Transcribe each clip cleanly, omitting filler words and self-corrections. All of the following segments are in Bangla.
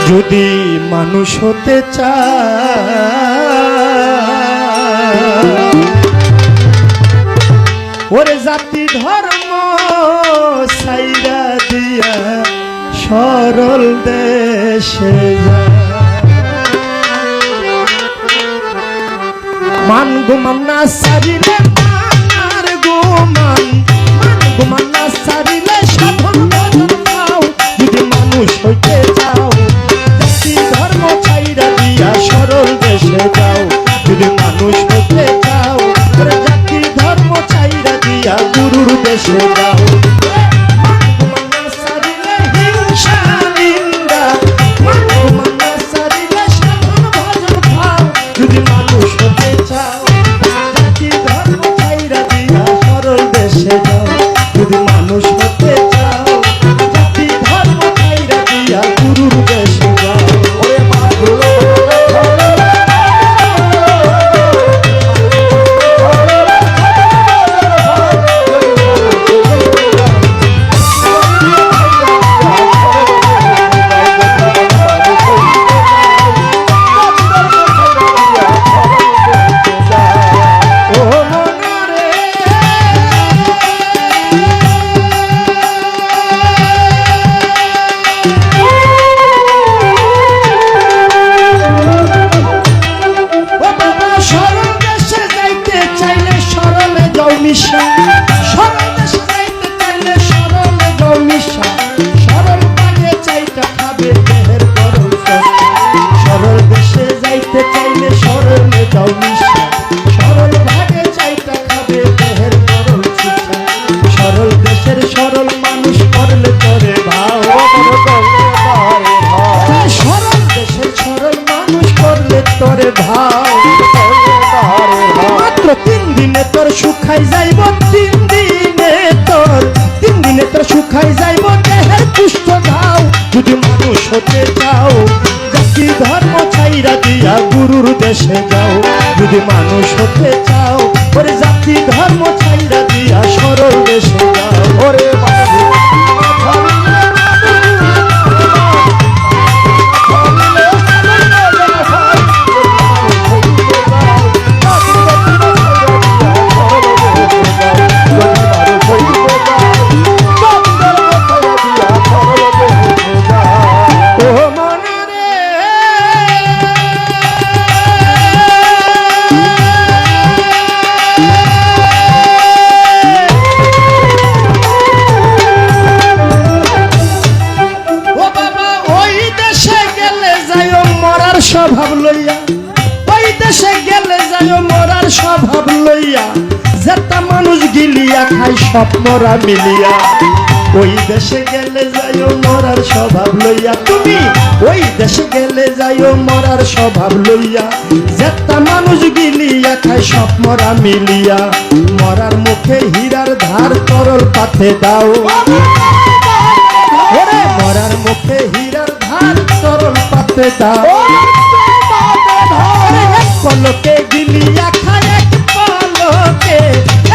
যদি মানুষ হতে চায় ওরে জাতি ধর্ম ছাইরা দিয়া সরল দেশে মান গুমান না সারিলে মানার গুমান মান গুমান না সারিলে সাধন ভজন পাও যদি মানুষ হইতে চাও জাতি ধর্ম ছাইরা দিয়া সরল দেশে যাও যদি মানুষ হইতে চাও ওরে জাতি ধর্ম ছাইরা দিয়া গুরুর দেশে যাও শুকাই যাইব তিন দিনে তোর শুকাই যাইব দেহের কুষ্ঠ ঘাও যদি মানুষ হতে চাও জাতি ধর্ম ছাইরা দিয়া গুরুর দেশে যাও যদি মানুষ হতে চাও ওরে জাতি ধর্ম ছাইরা দিয়া সরল দেশে যাও ওরে স্বভাব লইয়া ওই দেশে গেলে যায় মরার স্বভাব লইয়া যেটা মানুষ গিলিয়া খাই স্বপ্নরা মিলিয়া ওই দেশে গেলে যায় মরার স্বভাব লইয়া তুমি ওই দেশে গেলে যায় মরার স্বভাব লইয়া যেটা মানুষ গিলিয়া খাই স্বপ্নরা মিলিয়া মরার মুখে হীরার ধার তরল পাতে দাও ওরে মরার মুখে হীরার ধার তরল পাতে দাও পলকে গিলিয়া খায়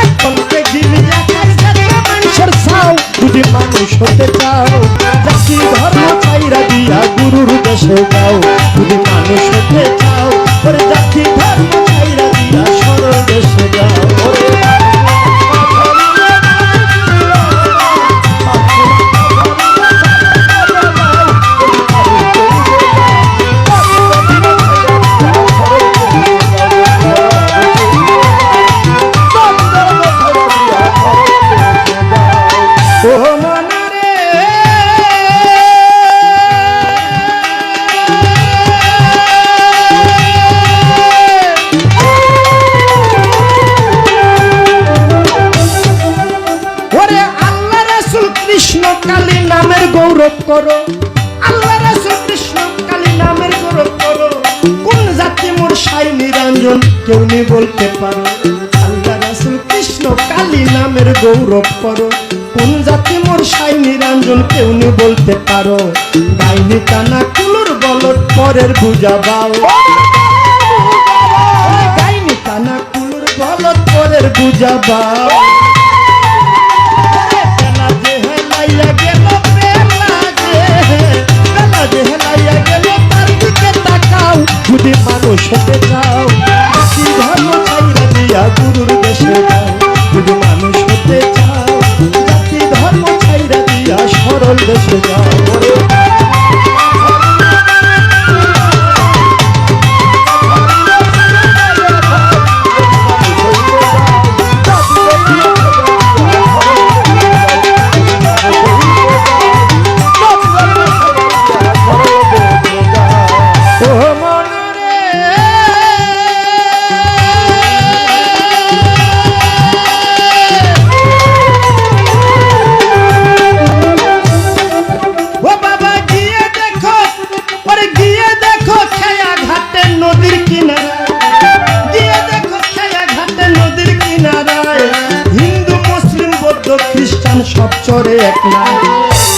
এক পলকে গিলিয়া খায় মানুষের ছাও যদি মানুষ হতে চাও জাতি ধর্ম ছাইরা দিয়া গুরুর দেশে যাও যদি মানুষ হতে চাও ওরে জাতি ধর্ম ছাইরা দিয়া সরল দেশে যাও গৌরব করো আল্লাহ রাসূল কৃষ্ণ কালী নামের গৌরব করো কোন জাতি মোর সাই নিরঞ্জন কেউ নি বলতে পারো আল্লাহ রাসূল কৃষ্ণ কালী নামের গৌরব করো কোন জাতি মোর সাই নিরঞ্জন কেউ নি বলতে পারো গাইনি কানা কুলুর বলদ পরের বুঝাবাও গাইনি কানা কুলুর বলদ পরের বুঝাবাও বেলা যে হেলাইয়া গেল বেলা যে হেলাইয়া মানুষ হতে চাও জাতি ধর্ম ছাইরা দিয়া গুরুর দেশে যাও যদি মানুষ হতে চাও জাতি ধর্ম ছাইরা দিয়া সরল দেশে যাও সব চরে এক নাই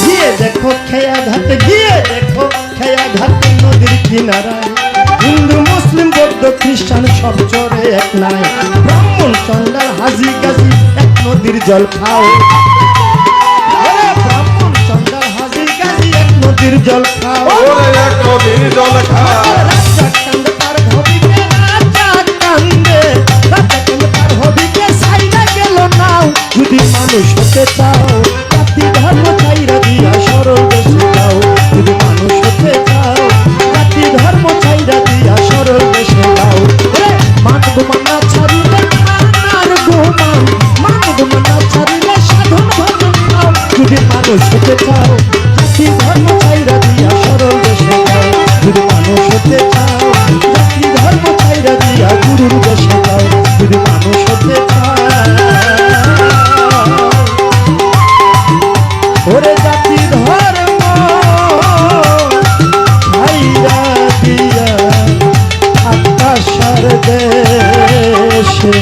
গিয়ে দেখো খেয়া ঘাটে গিয়ে দেখো খেয়া ঘাটে নদীর কিনারায় হিন্দু মুসলিম বৌদ্ধ খ্রিস্টান সব চরে এক নাই ব্রাহ্মণ চন্ডাল হাজি গাজি এক নদীর জল খাও ব্রাহ্মণ চন্ডাল হাজি গাজি এক নদীর জল খাও এক নদীর জল খাও রাজা কান্দে তার হবিকে রাজা কান্দে তার হবিকে সাইডা গেল নাও যদি মানুষ হতে চাও জাতি ধর্ম ছাইরা দিয়া সরল দেশে যাও যদি মানুষ হতে চাও জাতি ধর্ম ছাইরা দিয়া সরল দেশে যাও মানব মানা ছাড়িলে খানার গোমান মানব মানা ছাড়িলে সাধন ভজন নাও যদি মানুষ হতে চাও জাতি ধর্ম ছাইরা দিয়া সরল দেশে যাও যদি মানুষ হতে চাও জাতি ধর্ম ছাইরা দিয়া গুরুর দেশে যাও যদি মানুষ হতে চাও ওরে জাতি ধর্ম ছাইরা দিয়া আকাশের দেশে